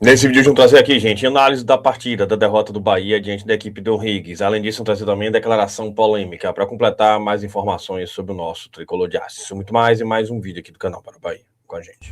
Nesse vídeo, vamos trazer aqui, gente, análise da partida, da derrota do Bahia diante da equipe do Higgs. Além disso, vamos trazer também a declaração polêmica para completar mais informações sobre o nosso tricolor de aço. Isso muito mais e mais um vídeo aqui do canal Para o Bahia com a gente.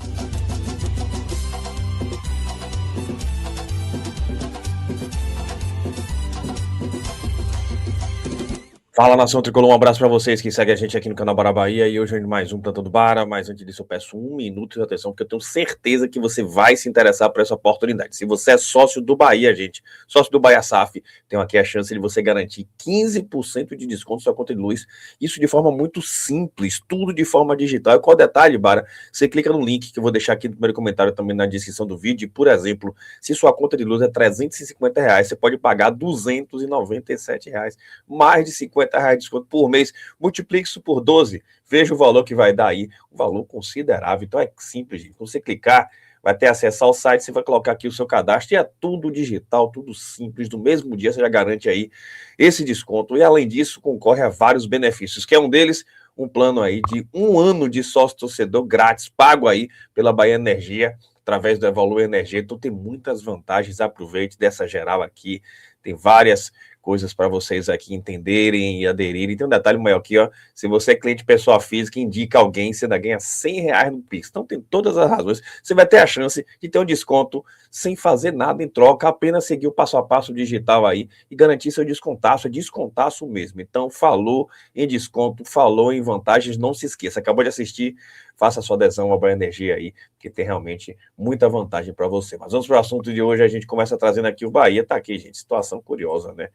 Fala, nação tricolor, um abraço para vocês que seguem a gente aqui no canal Bara Bahia e hoje mais um Plantão do Bara, mas antes disso eu peço 1 minuto de atenção porque eu tenho certeza que você vai se interessar por essa oportunidade. Se você é sócio do Bahia, gente, sócio do Bahia SAF, tem aqui a chance de você garantir 15% de desconto na sua conta de luz, isso de forma muito simples, tudo de forma digital. E qual detalhe, Bara? Você clica no link que eu vou deixar aqui no primeiro comentário também na descrição do vídeo e, por exemplo, se sua conta de luz é R$350, você pode pagar R$297, mais de R$50 de desconto por mês, multiplique isso por 12, veja o valor que vai dar aí, um valor considerável. Então é simples, gente. Quando você clicar, vai ter acesso ao site, você vai colocar aqui o seu cadastro e é tudo digital, tudo simples, no mesmo dia você já garante aí esse desconto e além disso concorre a vários benefícios, que é um deles, um plano aí de 1 ano de sócio torcedor grátis, pago aí pela Bahia Energia, através do Evolua Energia. Então tem muitas vantagens, aproveite dessa geral aqui, tem várias coisas para vocês aqui entenderem e aderirem. Tem um detalhe maior aqui, ó. Se você é cliente pessoa física, indica alguém, você ainda ganha R$100 no Pix. Então tem todas as razões. Você vai ter a chance de ter um desconto sem fazer nada em troca, apenas seguir o passo a passo digital aí e garantir seu descontaço. É descontaço mesmo. Então falou em desconto, falou em vantagens, não se esqueça. Acabou de assistir, faça sua adesão ao Bahia Energia aí, que tem realmente muita vantagem para você. Mas vamos para o assunto de hoje. A gente começa trazendo aqui o Bahia. Tá aqui, gente. Situação curiosa, né?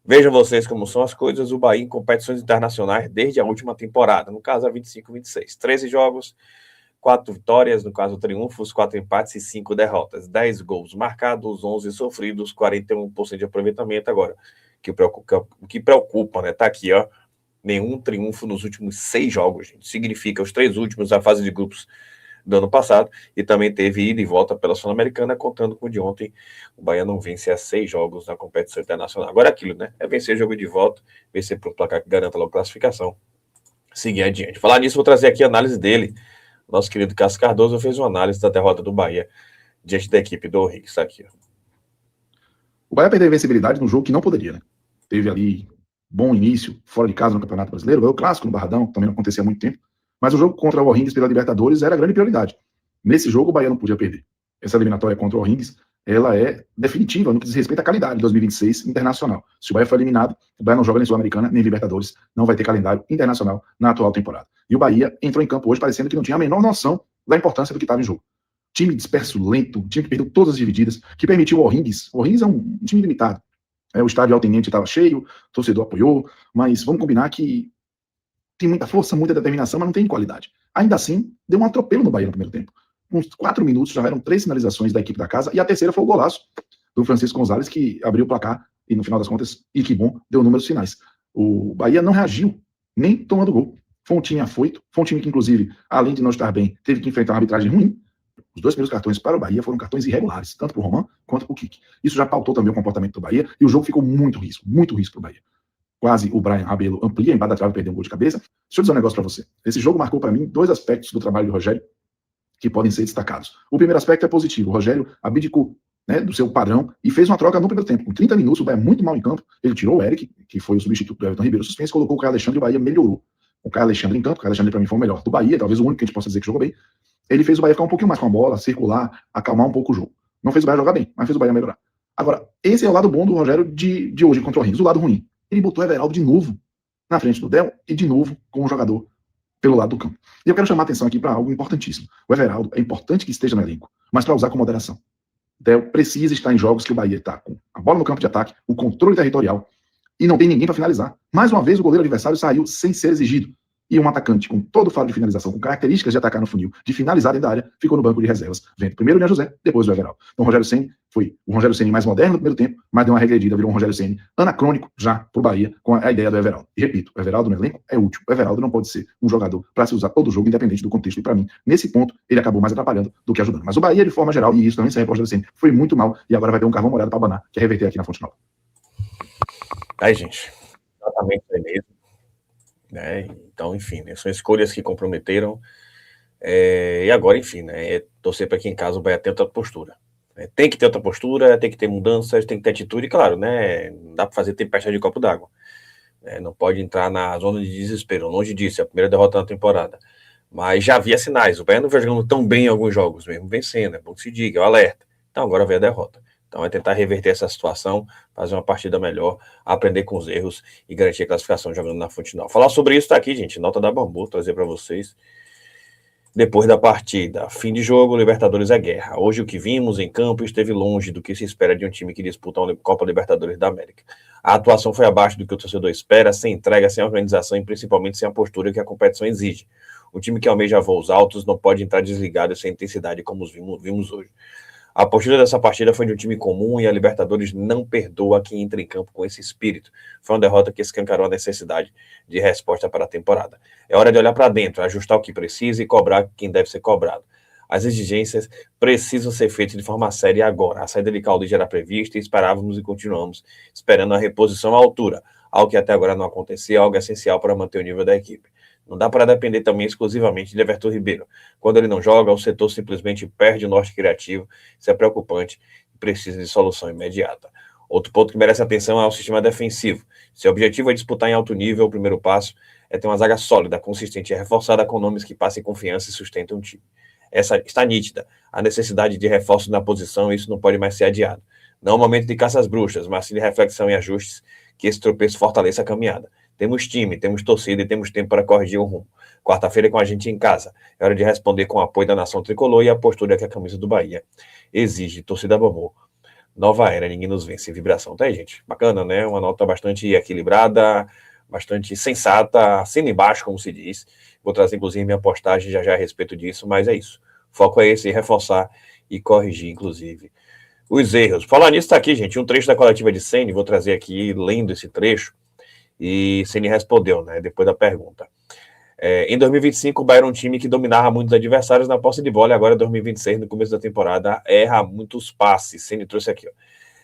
Vejam vocês como são as coisas, o Bahia em competições internacionais desde a última temporada, no caso a 25-26. 13 jogos, 4 vitórias, no caso triunfos, 4 empates e 5 derrotas. 10 gols marcados, 11 sofridos, 41% de aproveitamento. Agora, o que preocupa, né? Tá aqui, ó, nenhum triunfo nos últimos 6 jogos, gente. Significa os 3 últimos da fase de grupos do ano passado, e também teve ida e volta pela Sul-Americana, contando com o de ontem. O Bahia não vence há 6 jogos na competição internacional. Agora é aquilo, né? É vencer jogo de volta, vencer por um placar que garanta logo classificação, seguir adiante. Falar nisso, vou trazer aqui a análise dele. Nosso querido Cássio Cardoso fez uma análise da derrota do Bahia diante da equipe do Henrique. Está aqui, ó. O Bahia perdeu a invencibilidade num jogo que não poderia, né? Teve ali bom início, fora de casa no Campeonato Brasileiro, ganhou o clássico no Barradão, também não acontecia há muito tempo, mas o jogo contra o O'Higgins pela Libertadores era a grande prioridade. Nesse jogo o Bahia não podia perder. Essa eliminatória contra o O'Higgins, ela é definitiva no que diz respeito à calendário de 2026 internacional. Se o Bahia for eliminado, o Bahia não joga nem Sul-Americana, nem Libertadores, não vai ter calendário internacional na atual temporada. E o Bahia entrou em campo hoje parecendo que não tinha a menor noção da importância do que estava em jogo. Time disperso, lento, time que perdeu todas as divididas, que permitiu o O'Higgins. O O'Higgins é um time limitado. O estádio Altenente estava cheio, o torcedor apoiou, mas vamos combinar que tem muita força, muita determinação, mas não tem qualidade. Ainda assim, deu um atropelo no Bahia no primeiro tempo. Uns 4 minutos já eram 3 finalizações da equipe da casa, e a terceira foi o golaço do Francisco Gonzalez, que abriu o placar, e no final das contas, e que bom, deu números finais. O Bahia não reagiu, nem tomando gol. Foi um time afoito, foi um time que, inclusive, além de não estar bem, teve que enfrentar uma arbitragem ruim. Os 2 primeiros cartões para o Bahia foram cartões irregulares, tanto para o Roman quanto para o Kik. Isso já pautou também o comportamento do Bahia, e o jogo ficou muito risco para o Bahia. Quase o Brian Rabelo amplia, embaixo da trave, perdeu um gol de cabeça. Deixa eu dizer um negócio para você. Esse jogo marcou para mim 2 aspectos do trabalho do Rogério que podem ser destacados. O primeiro aspecto é positivo. O Rogério abdicou, né, do seu padrão e fez uma troca no primeiro tempo. Com 30 minutos, o Bahia muito mal em campo. Ele tirou o Eric, que foi o substituto do Everton Ribeiro suspenso, colocou o Caio Alexandre e o Bahia melhorou. O Caio Alexandre em campo, o Caio Alexandre para mim foi o melhor do Bahia, talvez o único que a gente possa dizer que jogou bem. Ele fez o Bahia ficar um pouquinho mais com a bola, circular, acalmar um pouco o jogo. Não fez o Bahia jogar bem, mas fez o Bahia melhorar. Agora, esse é o lado bom do Rogério de hoje contra o Rins. O lado ruim, ele botou o Everaldo de novo na frente do Del e de novo com o jogador pelo lado do campo. E eu quero chamar a atenção aqui para algo importantíssimo. O Everaldo, é importante que esteja no elenco, mas para usar com moderação. Del precisa estar em jogos que o Bahia está com a bola no campo de ataque, o controle territorial, e não tem ninguém para finalizar. Mais uma vez, o goleiro adversário saiu sem ser exigido. E um atacante com todo o faro de finalização, com características de atacar no funil, de finalizar dentro da área, ficou no banco de reservas, vendo primeiro o Ian José, depois o Everaldo. Então o Rogério Ceni foi o Rogério Ceni mais moderno no primeiro tempo, mas deu uma regredida, virou um Rogério Ceni anacrônico já pro Bahia, com a ideia do Everaldo. E repito, o Everaldo no elenco é útil. O Everaldo não pode ser um jogador para se usar todo o jogo, independente do contexto. E para mim, nesse ponto, ele acabou mais atrapalhando do que ajudando. Mas o Bahia, de forma geral, e isso também serve para o Rogério Ceni, foi muito mal, e agora vai ter um carvão molhado para abanar, que é reverter aqui na Fonte Nova. Aí, gente, exatamente aí mesmo. Então, enfim, né, são escolhas que comprometeram, e agora, enfim, né, torcer para que em casa o Bahia tenha outra postura. Tem que ter outra postura, tem que ter mudanças, tem que ter atitude, claro, né? Não dá para fazer tempestade de copo d'água. Não pode entrar na zona de desespero, longe disso, é a primeira derrota na temporada. Mas já havia sinais, o Bahia não vai jogando tão bem em alguns jogos, mesmo vencendo, é bom que se diga, é o alerta. Então agora vem a derrota. Então é tentar reverter essa situação, fazer uma partida melhor, aprender com os erros e garantir a classificação jogando na Fonte Nova. Falar sobre isso tá aqui, gente, nota da Bambu, trazer para vocês. Depois da partida, fim de jogo, Libertadores é guerra. Hoje o que vimos em campo esteve longe do que se espera de um time que disputa a Copa Libertadores da América. A atuação foi abaixo do que o torcedor espera, sem entrega, sem organização e principalmente sem a postura que a competição exige. O time que almeja voos altos não pode entrar desligado sem intensidade como vimos hoje. A postura dessa partida foi de um time comum e a Libertadores não perdoa quem entra em campo com esse espírito. Foi uma derrota que escancarou a necessidade de resposta para a temporada. É hora de olhar para dentro, ajustar o que precisa e cobrar quem deve ser cobrado. As exigências precisam ser feitas de forma séria agora. A saída de Cauli já era prevista e esperávamos e continuamos esperando a reposição à altura, algo que até agora não acontecia, algo essencial para manter o nível da equipe. Não dá para depender também exclusivamente de Everton Ribeiro. Quando ele não joga, o setor simplesmente perde o norte criativo. Isso é preocupante e precisa de solução imediata. Outro ponto que merece atenção é o sistema defensivo. Se o objetivo é disputar em alto nível, o primeiro passo é ter uma zaga sólida, consistente e reforçada com nomes que passem confiança e sustentem um time. Essa está nítida. A necessidade de reforços na posição, isso não pode mais ser adiado. Não é um momento de caça às bruxas, mas sim de reflexão e ajustes, que esse tropeço fortaleça a caminhada. Temos time, temos torcida e temos tempo para corrigir o rumo. Quarta-feira é com a gente em casa. É hora de responder com o apoio da nação tricolor e a postura que a camisa do Bahia exige. Torcida Bambu. Nova era, ninguém nos vence. Vibração, tá aí, gente? Bacana, né? Uma nota bastante equilibrada, bastante sensata, acima e embaixo, como se diz. Vou trazer, inclusive, minha postagem já a respeito disso, mas é isso. O foco é esse, reforçar e corrigir, inclusive, os erros. Falar nisso, tá aqui, gente, um trecho da coletiva de Ceni, vou trazer aqui, lendo esse trecho, e Ceni respondeu, né, depois da pergunta. Em 2025, o Bahia era um time que dominava muitos adversários na posse de bola, e agora, em 2026, no começo da temporada, erra muitos passes. Ceni trouxe aqui, ó.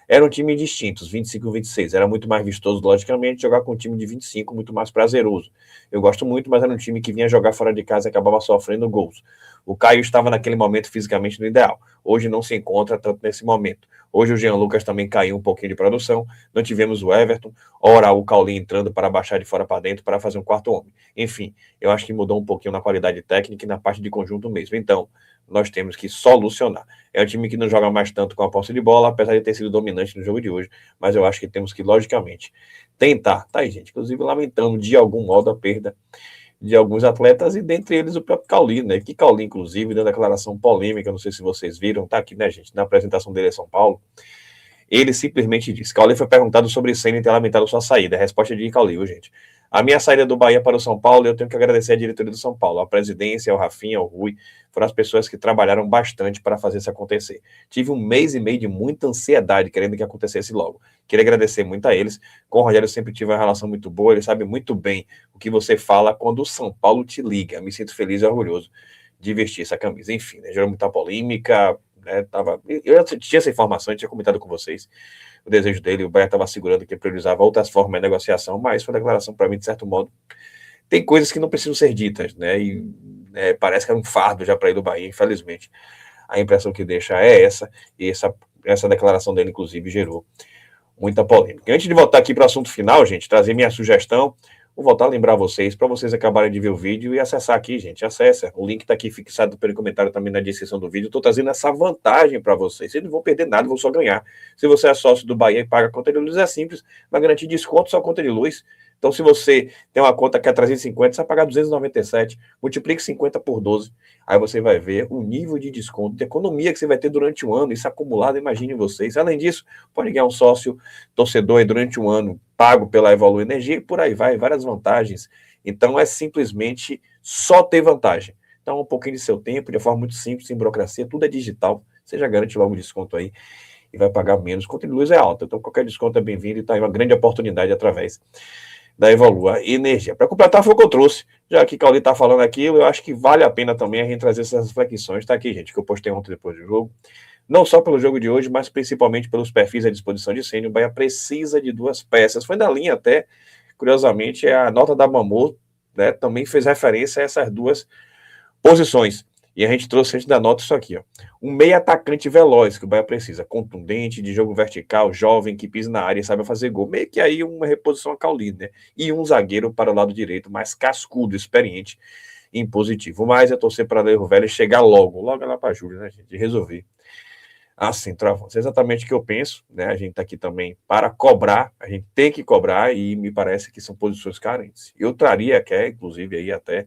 Era um time distinto, 25 e 26. Era muito mais vistoso, logicamente, jogar com um time de 25, muito mais prazeroso. Eu gosto muito, mas era um time que vinha jogar fora de casa e acabava sofrendo gols. O Caio estava naquele momento fisicamente no ideal. Hoje não se encontra tanto nesse momento. Hoje o Jean Lucas também caiu um pouquinho de produção. Não tivemos o Everton. Ora, o Cauli entrando para baixar de fora para dentro para fazer um quarto homem. Enfim, eu acho que mudou um pouquinho na qualidade técnica e na parte de conjunto mesmo. Então, nós temos que solucionar. É um time que não joga mais tanto com a posse de bola, apesar de ter sido dominante no jogo de hoje, mas eu acho que temos que, logicamente, tentar. Tá aí, gente, inclusive lamentando de algum modo a perda de alguns atletas, e dentre eles o próprio Cauli, né? Que Cauli, inclusive, deu declaração polêmica, não sei se vocês viram, tá aqui, né, gente, na apresentação dele em São Paulo. Ele simplesmente disse: Cauli foi perguntado sobre Ceni ter lamentado sua saída. A resposta é de Cauli, gente. A minha saída do Bahia para o São Paulo, eu tenho que agradecer a diretoria do São Paulo, a presidência, o Rafinha, o Rui, foram as pessoas que trabalharam bastante para fazer isso acontecer. Tive 1 mês e meio de muita ansiedade querendo que acontecesse logo. Queria agradecer muito a eles. Com o Rogério sempre tive uma relação muito boa, ele sabe muito bem o que você fala quando o São Paulo te liga. Me sinto feliz e orgulhoso de vestir essa camisa. Enfim, né, gerou muita polêmica, né, eu tinha essa informação, eu tinha comentado com vocês o desejo dele, o Bahia estava segurando que priorizava outras formas de negociação, mas foi uma declaração para mim, de certo modo, tem coisas que não precisam ser ditas, né, e parece que é um fardo já para ir do Bahia, infelizmente, a impressão que deixa é essa, e essa declaração dele, inclusive, gerou muita polêmica. Antes de voltar aqui para o assunto final, gente, trazer minha sugestão, vou voltar a lembrar vocês, para vocês acabarem de ver o vídeo e acessar aqui, gente, acessa, o link está aqui fixado pelo comentário também na descrição do vídeo, estou trazendo essa vantagem para vocês, vocês não vão perder nada, vão só ganhar. Se você é sócio do Bahia e paga a conta de luz, é simples, vai garantir desconto sua conta de luz. Então, se você tem uma conta que é 350, você vai pagar 297, multiplique 50 por 12, aí você vai ver o nível de desconto, de economia que você vai ter durante um ano, isso acumulado, imagine vocês. Além disso, pode ganhar um sócio torcedor aí durante um ano, pago pela Evolu Energia, e por aí vai, várias vantagens. Então, é simplesmente só ter vantagem. Então, um pouquinho de seu tempo, de forma muito simples, sem burocracia, tudo é digital, você já garante logo o desconto aí e vai pagar menos. A conta de luz é alta, então qualquer desconto é bem-vindo e está aí uma grande oportunidade através da Evolua Energia. Para completar, foi o que eu trouxe. Já que Cauli está falando aquilo, eu acho que vale a pena também a gente trazer essas reflexões. Está aqui, gente, que eu postei ontem depois do jogo. Não só pelo jogo de hoje, mas principalmente pelos perfis à disposição de Ceni. O Bahia precisa de duas peças. Foi na linha até, curiosamente, a nota da Mamor, né, também fez referência a essas duas posições. E a gente trouxe, a gente dá nota isso aqui, ó. Um meia atacante veloz que o Bahia precisa, contundente, de jogo vertical, jovem, que pisa na área e saiba fazer gol. Meio que aí uma reposição a Caulino, né? E um zagueiro para o lado direito, mais cascudo, experiente e impositivo. Mas é torcer para o Velho chegar logo lá para Júlia, né, gente? De resolver. Assim, travão. Isso é exatamente o que eu penso, né? A gente está aqui também para cobrar, a gente tem que cobrar e me parece que são posições carentes. Eu traria, inclusive, aí até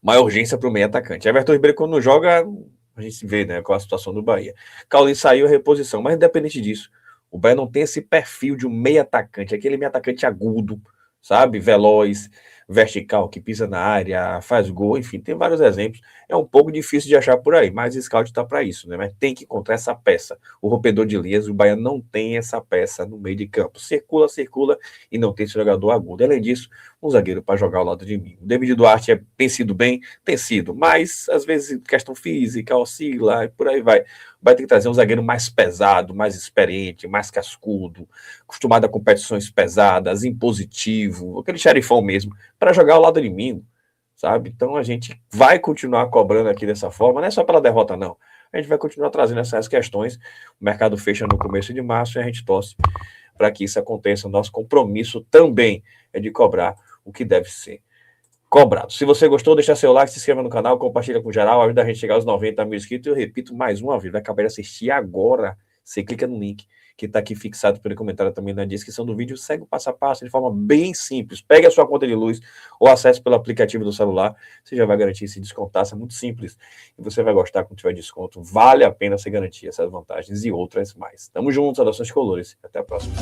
maior urgência para o meio atacante. Everton Ribeiro, quando não joga, a gente vê, né, qual a situação do Bahia. Caulin saiu, a reposição, mas independente disso, o Bahia não tem esse perfil de um meio atacante, aquele meio atacante agudo, sabe? Veloz, vertical, que pisa na área, faz gol, enfim, tem vários exemplos. É um pouco difícil de achar por aí, mas o scout está para isso, né? Mas tem que encontrar essa peça. O rompedor de linhas, o Bahia não tem essa peça no meio de campo. Circula e não tem esse jogador agudo. Além disso, um zagueiro para jogar ao lado de mim. O David Duarte tem sido bem? Tem sido, mas às vezes questão física, oscila e por aí vai. Vai ter que trazer um zagueiro mais pesado, mais experiente, mais cascudo, acostumado a competições pesadas, impositivo, aquele xerifão mesmo, para jogar ao lado de mim, sabe? Então a gente vai continuar cobrando aqui dessa forma, não é só pela derrota, não. A gente vai continuar trazendo essas questões. O mercado fecha no começo de março e a gente torce para que isso aconteça. O nosso compromisso também é de cobrar o que deve ser cobrado. Se você gostou, deixa seu like, se inscreva no canal, compartilha com geral, ajuda a gente a chegar aos 90 mil inscritos. Eu repito mais uma vez, vai acabar de assistir agora. Você clica no link que está aqui fixado pelo comentário também na descrição do vídeo. Segue o passo a passo de forma bem simples. Pegue a sua conta de luz ou acesse pelo aplicativo do celular. Você já vai garantir esse descontaço, é muito simples. E você vai gostar quando tiver desconto. Vale a pena você garantir essas vantagens e outras mais. Tamo juntos, saudações colores. Até a próxima.